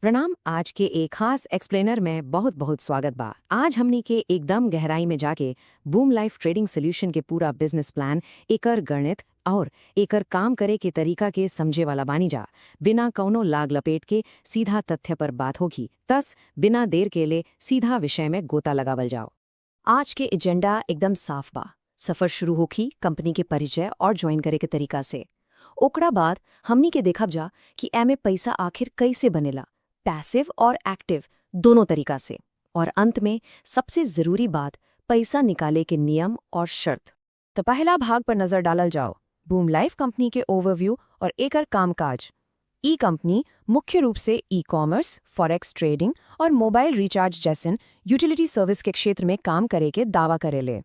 प्रणाम। आज के एक खास एक्सप्लेनर में बहुत बहुत स्वागत बा। आज हमनी के एकदम गहराई में जाके बूम लाइफ ट्रेडिंग सोल्यूशन के पूरा बिजनेस प्लान, एकर गणित और एकर काम करे के तरीका के समझे वाला बानी जा। बिना कौनो लाग लपेट के सीधा तथ्य पर बात होगी। तस बिना देर के लिए सीधा विषय में गोता लगावल जाओ। आज के एजेंडा एकदम साफ बा। सफर शुरू होखी कंपनी के परिचय और ज्वाइन करे के तरीका से। ओकरा बाद हमनी के देखब जा कि एमे पैसा आखिर कैसे बनेला, पैसिव और एक्टिव दोनों तरीका से। और अंत में सबसे जरूरी बात, पैसा निकाले के नियम और शर्त। तो पहला भाग पर नजर डालल जाओ, बूम लाइफ कंपनी के ओवरव्यू और एकर कामकाज। ई कंपनी मुख्य रूप से ई कॉमर्स, फॉरेक्स ट्रेडिंग और मोबाइल रिचार्ज जैसन यूटिलिटी सर्विस के क्षेत्र में काम करे के दावा करेले।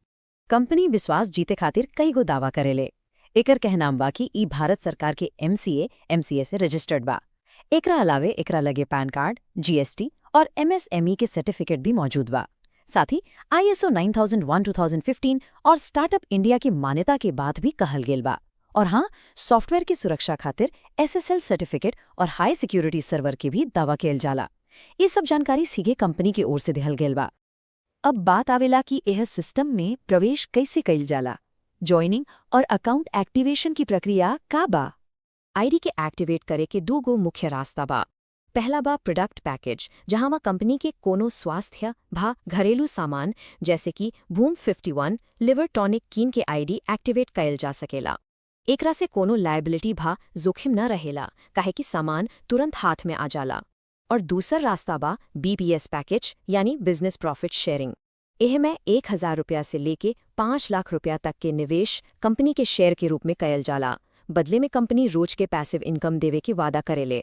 कंपनी विश्वास जीते खातिर कई गो दावा करेले। एकर कहनाम बा कि ई भारत सरकार के एमसीए से रजिस्टर्ड बा। एकरा अलावे एकरा लगे पैन कार्ड, जीएसटी और एमएसएमई के सर्टिफिकेट भी मौजूद बा। साथ ही आईएसओ 9001-2015 और स्टार्टअप इंडिया की मान्यता के बाद भी कहल गेल बा। और हाँ, सॉफ्टवेयर की सुरक्षा खातिर एसएसएल सर्टिफिकेट और हाई सिक्योरिटी सर्वर के भी दावा केल जाला। ये सब जानकारी सीधे कंपनी की ओर से दिहल गेल बा। अब बात आवेला कि यह सिस्टम में प्रवेश कैसे कइल जाला। ज्वाइनिंग और अकाउंट एक्टिवेशन की प्रक्रिया का बा। आईडी के एक्टिवेट करे के दो गो मुख्य रास्ता बा। पहला बा प्रोडक्ट पैकेज, जहां मा कंपनी के कोनो स्वास्थ्य भा घरेलू सामान जैसे कि बूम 51 लिवर टॉनिक कीन के आईडी एक्टिवेट कयल जा सकेला। एकरा से कोनो लायबिलिटी भा जोखिम न रहेला, काहे कि सामान तुरंत हाथ में आ जाला। और दूसर रास्ता बा बीपीएस पैकेज यानी बिजनेस प्रॉफिट शेयरिंग। एह में 1000 रुपया से लेके 5 लाख रुपया तक के निवेश कंपनी के शेयर के रूप में कयल जाला। बदले में कंपनी रोज के पैसिव इनकम देवे के वादा करेले।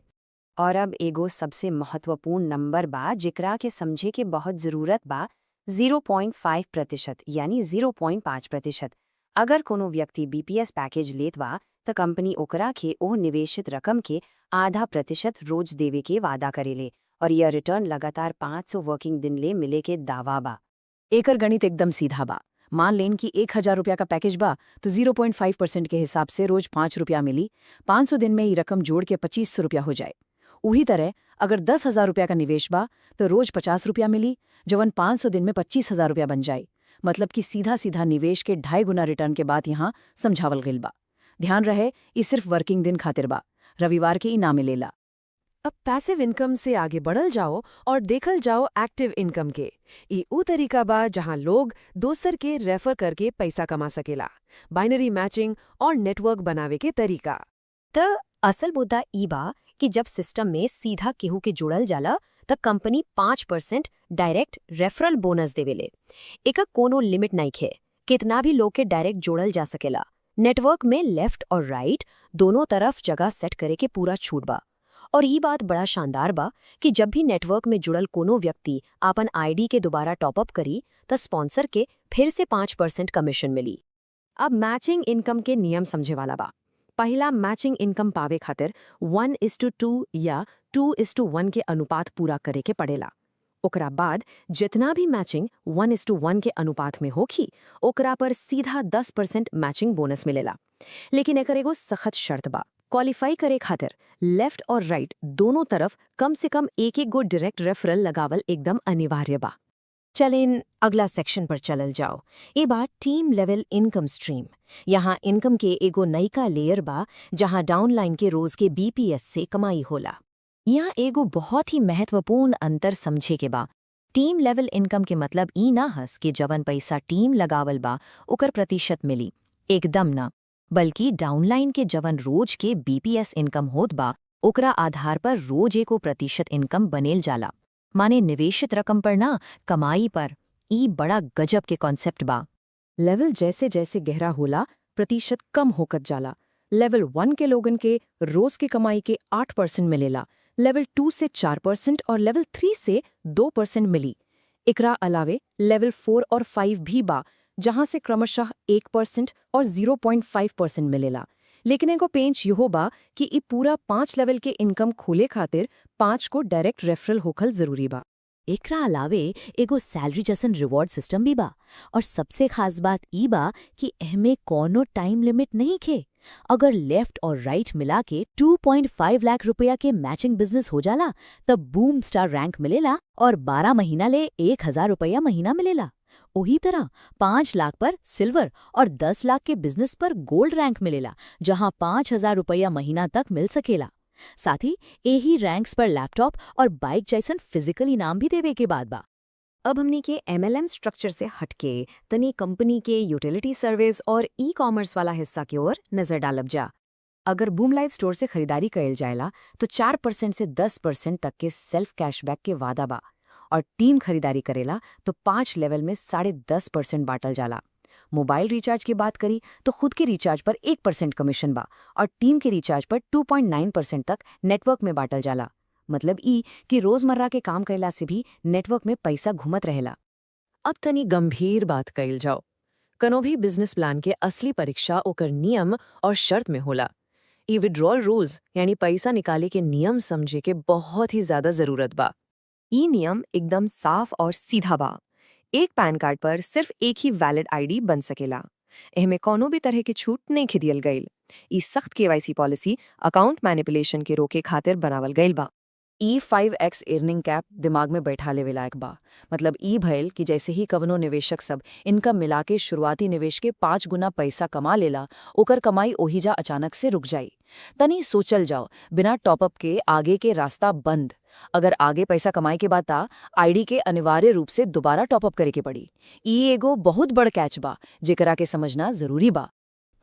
और अब एगो सबसे महत्वपूर्ण नंबर बा जिकरा के समझे के बहुत जरूरत बा, 0.5% यानी 0.5%। अगर कोनो व्यक्ति बीपीएस पैकेज लेत बा त कंपनी ओकरा के ओह निवेशित रकम के आधा प्रतिशत रोज देवे के वादा करेले और यह रिटर्न लगातार 500 वर्किंग दिन ले मिले के दावा बा। एकर गणित एकदम सीधा बा। मान लें कि 1000 रुपया का पैकेज बा तो 0.5% के हिसाब से रोज 5 रुपया मिली। 500 दिन में ये रकम जोड़ के 2500 रुपया हो जाए। उही तरह अगर 10,000 रुपया का निवेश बा तो रोज 50 रुपया मिली, जवन 500 दिन में 25,000 रुपया बन जाए। मतलब कि सीधा सीधा निवेश के 2.5 गुना रिटर्न के बाद यहाँ समझावल गइल बा। ध्यान रहे, ये सिर्फ वर्किंग दिन खातिर बा, रविवार के ही ना मिलेला। अब पैसिव इनकम से आगे बढ़ल जाओ और देखल जाओ एक्टिव इनकम के। ई ऊ तरीका बा जहां लोग दोसर के रेफर करके पैसा कमा सकेला। बाइनरी मैचिंग और नेटवर्क बनावे के तरीका। त असल मुद्दा ई बा कि जब सिस्टम में सीधा केहू के जोड़ल जाला त कंपनी 5% डायरेक्ट रेफरल बोनस देवेले। एका कोनो लिमिट नइखे, कितना भी लोग के डायरेक्ट जोड़ल जा सकेला। नेटवर्क में लेफ्ट और राइट दोनों तरफ जगह सेट करे के पूरा छूट बा। और ये बात बड़ा शानदार बा कि जब भी नेटवर्क में जुड़ल कोनो व्यक्ति आपन आईडी के दोबारा टॉपअप करी त स्पॉन्सर के फिर से 5% कमीशन मिली। अब मैचिंग इनकम के नियम समझे वाला बा। पहला, मैचिंग इनकम पावे खातिर 1:2 या 2:1 के अनुपात पूरा करे के पड़ेला। ओकरा बाद जितना भी मैचिंग 1:1 के अनुपात में होखी, ओकरा पर सीधा 10% मैचिंग बोनस मिलेला। लेकिन एकर एगो सख्त शर्त बा। क्वालिफाई करे खातिर लेफ्ट और राइट दोनों तरफ कम से कम एक गो डायरेक्ट रेफरल लगावल एकदम अनिवार्य बा। चलें अगला सेक्शन पर चलल जाओ। ये बात टीम लेवल इनकम स्ट्रीम। यहाँ इनकम के एगो नयका लेयर बा जहाँ डाउनलाइन के रोज के बीपीएस से कमाई होला। यहाँ एगो बहुत ही महत्वपूर्ण अंतर समझे के बा। टीम लेवल इनकम के मतलब ई ना हस कि जवन पैसा टीम लगावल बा ओकर प्रतिशत मिली, एकदम ना। बल्कि डाउनलाइन के जवन रोज के बीपीएस इनकम होत बा ओकरा आधार पर रोज एको प्रतिशत इनकम बनेल जाला। माने निवेशित रकम पर ना, कमाई पर। ई बड़ा गजब के कॉन्सेप्ट बा। लेवल जैसे जैसे गहरा होला, प्रतिशत कम होकत जाला। लेवल 1 के लोगन के रोज के कमाई के 8% मिलेला, लेवल 2 से 4% और लेवल 3 से 2% मिली। एकरा अलावे लेवल 4 और 5 भी बा, जहां से क्रमशः 1% और 0.5% मिलेला। लेकिन एगो पेंच यो बा कि ई पूरा 5 लेवल के इनकम खोले खातिर 5 को डायरेक्ट रेफरल होखल जरूरी बा। एकरा अलावे एगो सैलरी जैसन रिवॉर्ड सिस्टम भी बा। और सबसे खास बात ई बा कि एहमे कोनो टाइम लिमिट नहीं खे। अगर लेफ्ट और राइट मिला के 2.5 लाख रुपया के मैचिंग बिजनेस हो जाला तब बूम स्टार रैंक मिलेला और 12 महीना ले 1,000 रुपया महीना मिलेला। उही तरह 5 लाख पर सिल्वर और 10 लाख के बिजनेस पर गोल्ड रैंक मिलेला, जहां 5,000 रुपया महीना तक मिल सकेला। साथ ही यही रैंक्स पर लैपटॉप और बाइक जैसन फिजिकल इनाम भी देवे के बाद बा। अब हमनी के MLM स्ट्रक्चर से हटके तनी कंपनी के यूटिलिटी सर्विस और ई-कॉमर्स वाला हिस्सा की ओर नजर डालब जा। अगर बूम लाइफ स्टोर से खरीदारी कइल जाएला तो 4% से 10% तक के सेल्फ कैशबैक के वादा बा, और टीम खरीदारी करेला तो 5 लेवल में 10.5% बांटल जाला। मोबाइल रिचार्ज की बात करी तो खुद के रिचार्ज पर 1% कमीशन बा और टीम के रिचार्ज पर 2.9% तक नेटवर्क में बांटल जाला। मतलब ई कि रोजमर्रा के काम कैला से भी नेटवर्क में पैसा घुमत रहेला। अब तनी गंभीर बात कइल जाओ। कनो भी बिजनेस प्लान के असली परीक्षा ओकर नियम और शर्त में होला। ई विड्रॉल रूल्स यानी पैसा निकाले के नियम समझे के बहुत ही ज्यादा जरूरत बा। ई नियम एकदम साफ और सीधा बा। एक पैन कार्ड पर सिर्फ एक ही वैलिड आईडी बन सकेला। एहमे कोनो भी तरह की छूट नहीं खिदियल गईल। ई सख्त KYC पॉलिसी अकाउंट मैनिपुलेशन के रोके खातिर बनावल गईल बा। E5X अर्निंग कैप दिमाग में बैठा लेवे लायक बा। मतलब ई भइल कि जैसे ही कवनो निवेशक सब इनकम मिला के शुरुआती निवेश के 5 गुना पैसा कमा लेला, ओकर कमाई ओहिजा अचानक से रुक जाई। तनी सोचल जाओ, बिना टॉपअप के आगे के रास्ता बंद। अगर आगे पैसा कमाए के बाद ता आईडी के अनिवार्य रूप से दोबारा टॉपअप करे के पड़ी। ई एगो बहुत बड़ कैच बा जेकरा के समझना जरूरी बा।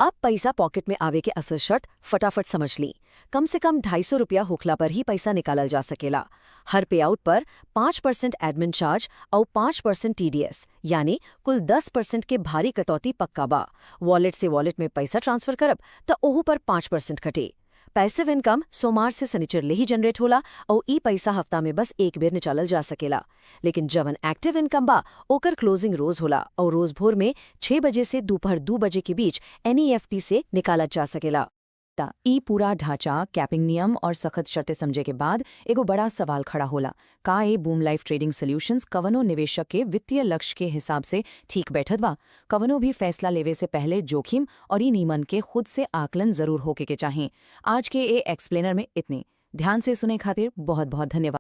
अब पैसा पॉकेट में आवे के असल शर्त फटाफट समझ ली। कम से कम 250 रुपया होखला पर ही पैसा निकालल जा सकेला। हर पे आउट पर 5% एडमिन चार्ज और 5% TDS यानी कुल 10% के भारी कटौती पक्का बा। वॉलेट से वॉलेट में पैसा ट्रांसफर करब तो ओहू पर 5% कटे। पैसिव इनकम सोमवार से शनिचर ले ही जनरेट होला और ई पैसा हफ्ता में बस एक बेर निकालल जा सकेला। लेकिन जवन एक्टिव इनकम बा ओकर क्लोजिंग रोज होला और रोज भोर में 6 बजे से दोपहर 2 बजे के बीच NEFT से निकालल जा सकेला। ई पूरा ढांचा, कैपिंग नियम और सख्त शर्तें समझे के बाद एगो बड़ा सवाल खड़ा होला, का ए बूम लाइफ ट्रेडिंग सॉल्यूशंस कवनो निवेशक के वित्तीय लक्ष्य के हिसाब से ठीक बैठत बा? कवनो भी फैसला लेवे से पहले जोखिम और ई नीमन के खुद से आकलन जरूर होके के चाहें। आज के ए एक्सप्लेनर में इतने ध्यान से सुने खातिर बहुत बहुत धन्यवाद।